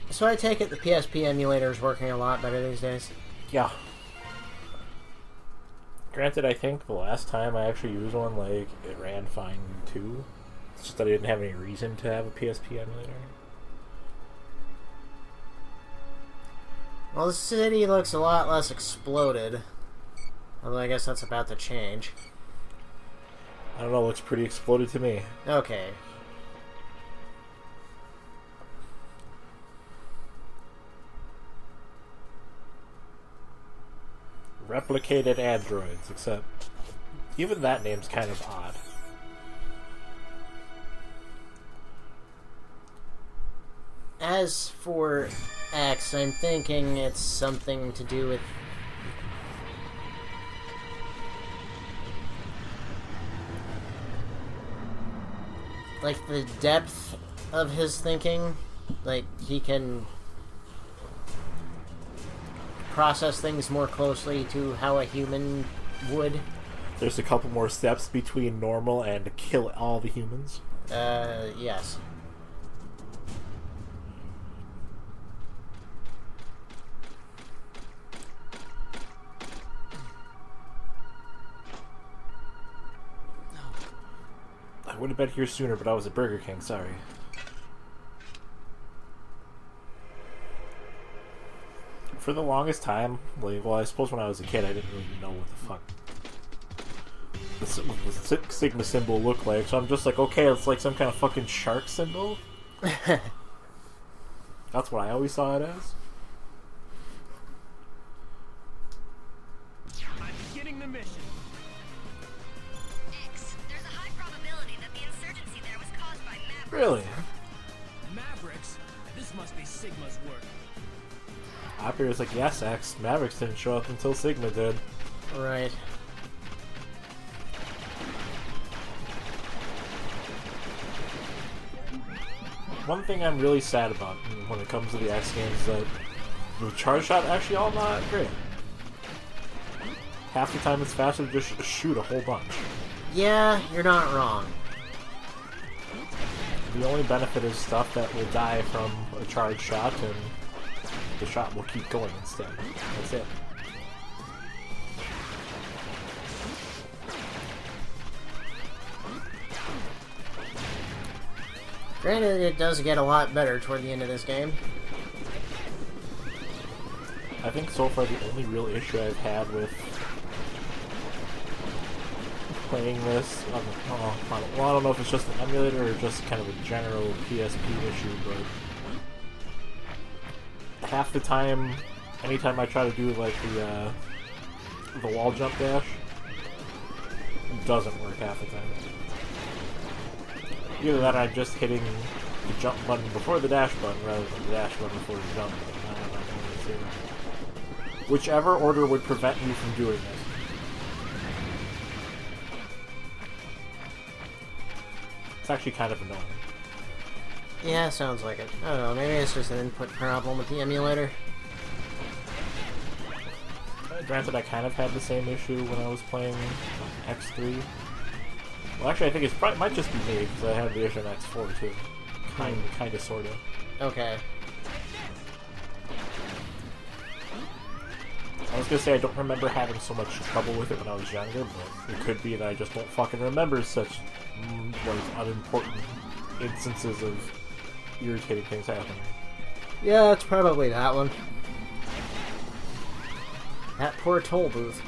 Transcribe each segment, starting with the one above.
So I take it the PSP emulator is working a lot better these days? Yeah. Granted, I think the last time I actually used one, like, it ran fine too. It's just that I didn't have any reason to have a PSP emulator. Well, the city looks a lot less exploded. Although I guess that's about to change. I don't know, it looks pretty exploded to me. Okay. Replicated androids, except even that name's kind of odd. As for X, I'm thinking it's something to do with... like, the depth of his thinking. Like, he can process things more closely to how a human would. There's a couple more steps between normal and kill all the humans. Yes. I would have been here sooner, but I was at Burger King, sorry. For the longest time, like, well, I suppose when I was a kid, I didn't really know what the fuck the Sigma symbol looked like, so I'm just like, okay, it's like some kind of fucking shark symbol. That's what I always saw it as. I'm beginning the mission. X, there's a high probability that the insurgency there was caused by Maverick. Really? Mavericks? This must be Sigma's work. Operator's like, yes, X. Mavericks didn't show up until Sigma did. Right. One thing I'm really sad about when it comes to the X games is that the charge shot actually all not great. Half the time it's faster to just shoot a whole bunch. Yeah, you're not wrong. The only benefit is stuff that will die from a charge shot, and the shot will keep going instead. That's it. Granted, it does get a lot better toward the end of this game. I think so far the only real issue I've had with playing this, well, I don't know if it's just an emulator or just kind of a general PSP issue, but half the time, anytime I try to do like the wall jump dash, it doesn't work half the time. Either that or I'm just hitting the jump button before the dash button rather than the dash button before the jump button. I don't know, whichever order would prevent you from doing this. It's actually kind of annoying. Yeah, sounds like it. I don't know, maybe it's just an input problem with the emulator. Granted, I kind of had the same issue when I was playing X3. Well, actually, I think it might just be me, because I had the issue on X4 too. Kind of, sort of. Okay. I was gonna say I don't remember having so much trouble with it when I was younger, but it could be that I just don't fucking remember such like unimportant instances of irritating things happening. Yeah, it's probably that one. That poor toll booth.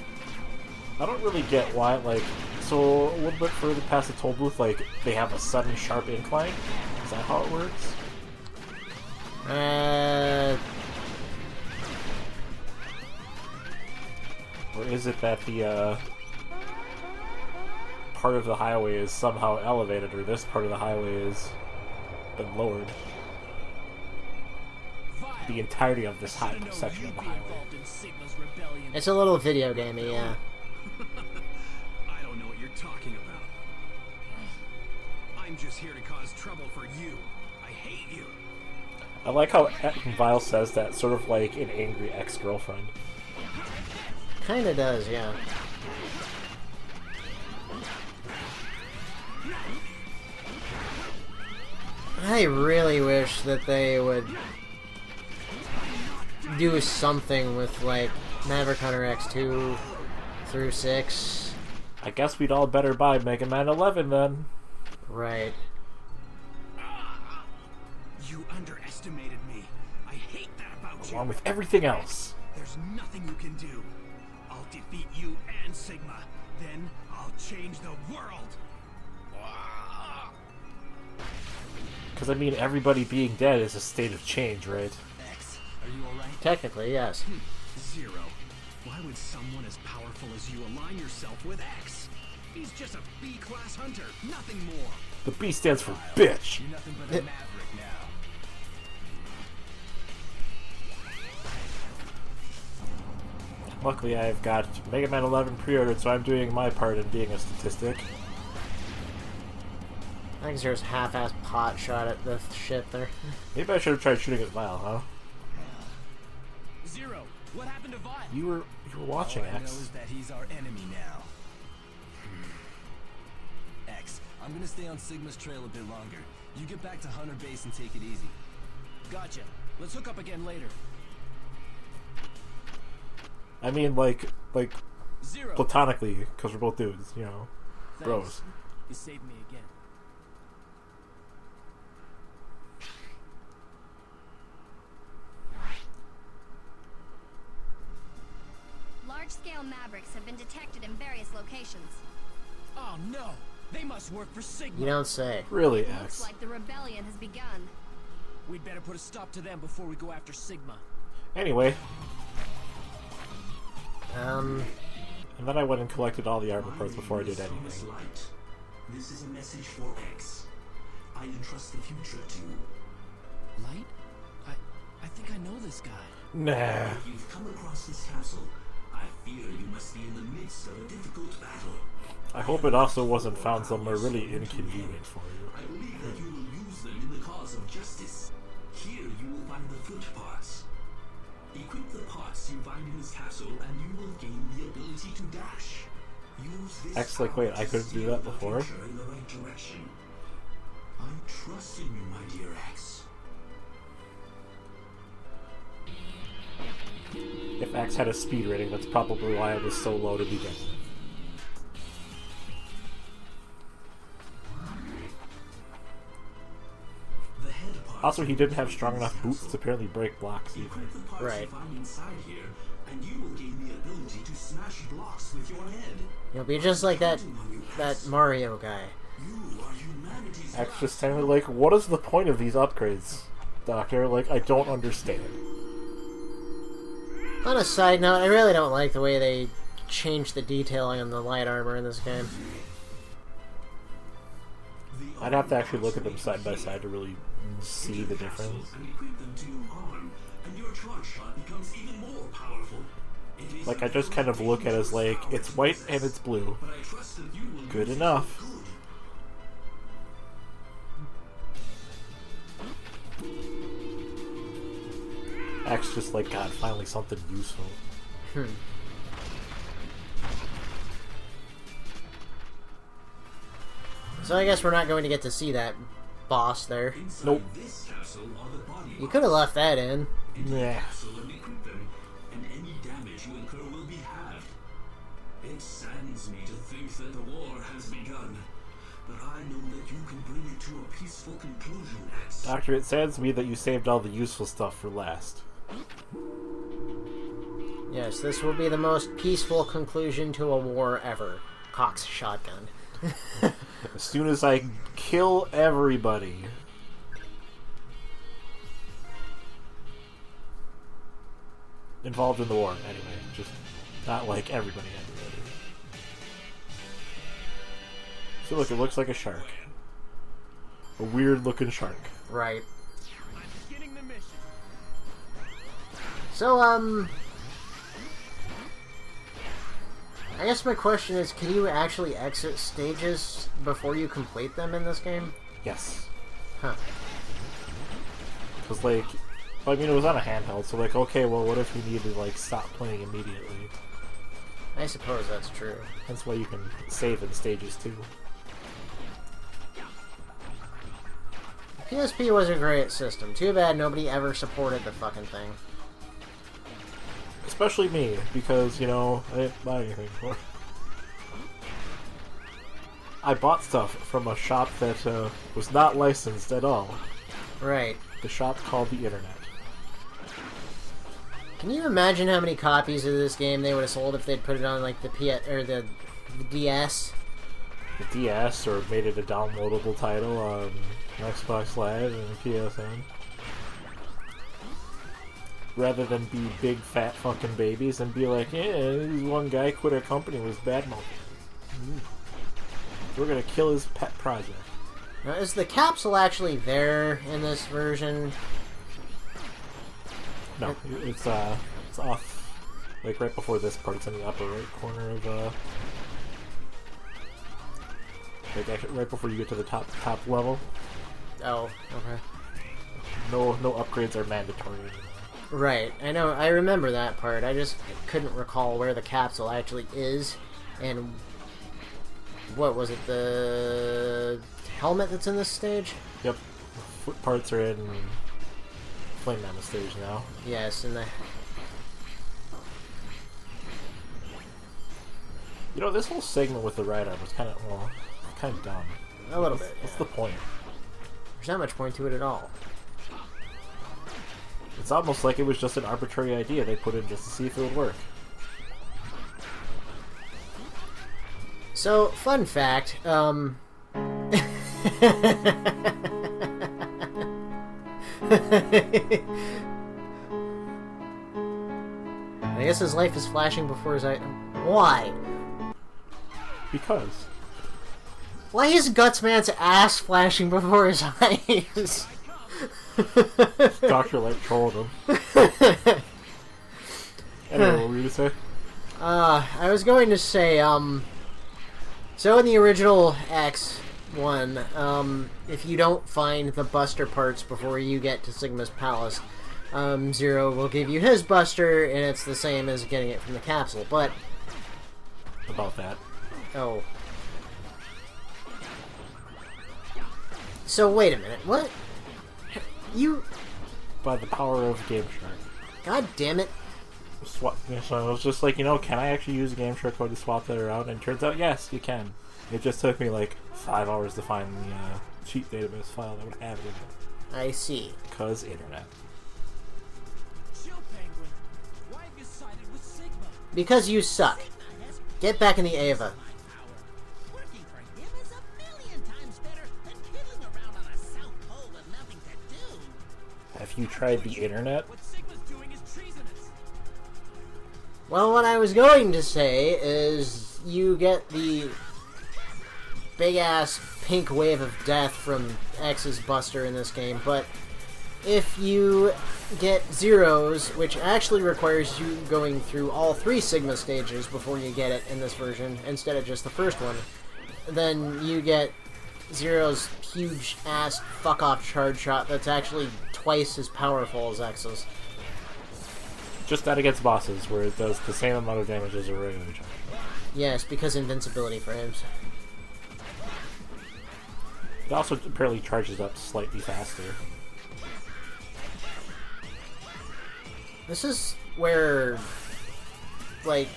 I don't really get why, like, so a little bit further past the toll booth, like, they have a sudden sharp incline? Is that how it works? Or is it that the, part of the highway is somehow elevated, or this part of the highway is been lowered? The entirety of this section of the highway. It's a little video gamey, yeah. I don't know what you're talking about. I'm just here to cause trouble for you. I hate you. I like how Vile says that, sort of like an angry ex-girlfriend. Kinda does, yeah. I really wish that they would do something with, like, Maverick Hunter X2 through 6. I guess we'd all better buy Mega Man 11 then. Right. You underestimated me. I hate that about you. Along with everything else. There's nothing you can do. I'll defeat you and Sigma. Then I'll change the world. Because, I mean, everybody being dead is a state of change, right? X, are you alright? Technically, yes. Zero. Why would someone as powerful as you align yourself with X? He's just a B-class hunter, nothing more. The B stands for bitch. You're nothing but a Maverick now. Luckily, I've got Mega Man 11 pre-ordered, so I'm doing my part in being a statistic. I think there's half-ass pot shot at the ship there. Maybe I should have tried shooting at Vile, huh? Zero, what happened to Vile? You were watching All I know X. is that he's our enemy now. X, I'm gonna stay on Sigma's trail a bit longer. You get back to Hunter Base and take it easy. Gotcha. Let's hook up again later. I mean, like Zero. platonically, because we're both dudes, you know, bros. Thanks. You saved me again. Large-scale Mavericks have been detected in various locations. Oh no! They must work for Sigma. You don't say. Really, Looks X. like the rebellion has begun. We'd better put a stop to them before we go after Sigma. Anyway, Um, and then I went and collected all the armor parts before I did anything. Light. This is a message for X. I entrust the future to you. Light? I think I know this guy. Nah. If you've come across this castle, I fear you must be in the midst of a difficult battle. I hope it also wasn't found somewhere really inconvenient for you. I believe that you will use them in the cause of justice. Here you will find the foot parts. Equip the parts you find in this castle and you will gain the ability to dash. Use this X, like, wait, power I to couldn't do steer that the before? future in the right direction. I trust in you, my dear X. If X had a speed rating, that's probably why it was so low to begin with. The head parts Also, he didn't have strong enough boots to apparently break blocks either. Equip the parts Right. you find inside here, and you will gain the ability to smash blocks with your head. you'll be just like that Mario guy. You are humanity's X just kind of like, what is the point of these upgrades, Doctor? Like, I don't understand. On a side note, I really don't like the way they changed the detailing on the light armor in this game. I'd have to actually look at them side by side to really see the difference. and equip them to your arm, and your charge shot becomes even more powerful. It is Like, I just kind of look at it as like, it's white and it's blue. but I trust that you will Good use it enough. for good. X just like, God, finally something useful. So I guess we're not going to get to see that boss there. Inside Nope. this capsule are the body You could have left that in. Nah. capsule and equip them, and any damage you incur will be halved. It saddens me to think that the war has begun, but I know that you can bring it to a peaceful conclusion, X. Doctor, it saddens me that you saved all the useful stuff for last. Yes, this will be the most peaceful conclusion to a war ever. Cox shotgun. As soon as I kill everybody. Involved in the war, anyway. Just not like everybody. So look, it looks like a shark. A weird looking shark. Right. I'm beginning the mission. So, I guess my question is, can you actually exit stages before you complete them in this game? Yes. Huh. Because, like, I mean, it was on a handheld, so, like, okay, well, what if we need to, like, stop playing immediately? I suppose that's true. That's why you can save in stages, too. PSP was a great system. Too bad nobody ever supported the fucking thing. Especially me, because, you know, I didn't buy anything for it. I bought stuff from a shop that was not licensed at all. Right. The shop called the Internet. Can you imagine how many copies of this game they would have sold if they'd put it on like the the DS? The DS, or made it a downloadable title on Xbox Live and PSN. Rather than be big fat fucking babies and be like, yeah, this one guy quit our company and was bad-mouthing. We're gonna kill his pet project. Now, is the capsule actually there in this version? No, it's off, like right before this part. It's in the upper right corner of like actually right before you get to the top level. Oh, okay. No upgrades are mandatory anymore. Right, I know. I remember that part. I just couldn't recall where the capsule actually is, and what was it? The helmet that's in this stage? Yep, foot parts are in Flame Mammoth stage now. Yes, and the. You know, this whole segment with the right arm was kind of dumb. A little bit. What's Yeah. the point? There's not much point to it at all. It's almost like it was just an arbitrary idea they put in just to see if it would work. So, fun fact, I guess his life is flashing before his eyes. Why? Because. Why is Gutsman's ass flashing before his eyes? Dr. Light trolled him. Anyway, what were you to say? I was going to say, so in the original X1, if you don't find the Buster parts before you get to Sigma's Palace, Zero will give you his Buster, and it's the same as getting it from the capsule, but... About that. Oh. So, wait a minute, what? You... By the power of Game Shark. God damn it. So I was just like, you know, can I actually use a Game Shark code to swap that around? And it turns out, yes, you can. It just took me like 5 hours to find the cheat database file that would have it in it. I see. Because Internet. Chill, Penguin. Why have you sided with Sigma? Because you suck. Get back in the Ava. Working for him is a million times better than fiddling around on a South Pole with nothing to do. Have you tried the Internet? What Sigma's doing is treasonous. Well, what I was going to say is you get the big-ass pink wave of death from X's Buster in this game, but if you get Zero's, which actually requires you going through all 3 Sigma stages before you get it in this version, instead of just the first one, then you get Zero's huge-ass fuck-off charge shot that's actually twice as powerful as X's. Just that against bosses, where it does the same amount of damage as a regular charge. Yes, because invincibility frames. It also apparently charges up slightly faster. This is where, like,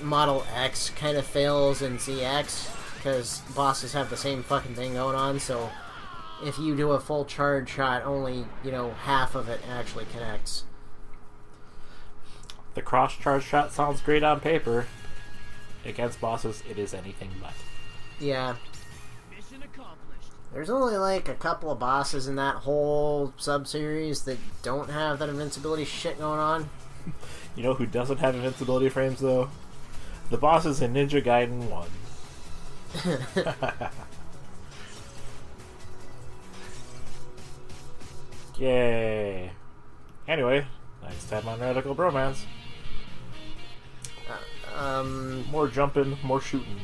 Model X kind of fails in ZX, because bosses have the same fucking thing going on, so if you do a full charge shot, only, you know, half of it actually connects. The cross-charge shot sounds great on paper. Against bosses, it is anything but. Yeah. Mission accomplished. There's only, like, a couple of bosses in that whole sub-series that don't have that invincibility shit going on. You know who doesn't have invincibility frames, though? The bosses in Ninja Gaiden 1. Yay. Anyway, next time on Radical Bromance. More jumping, more shooting.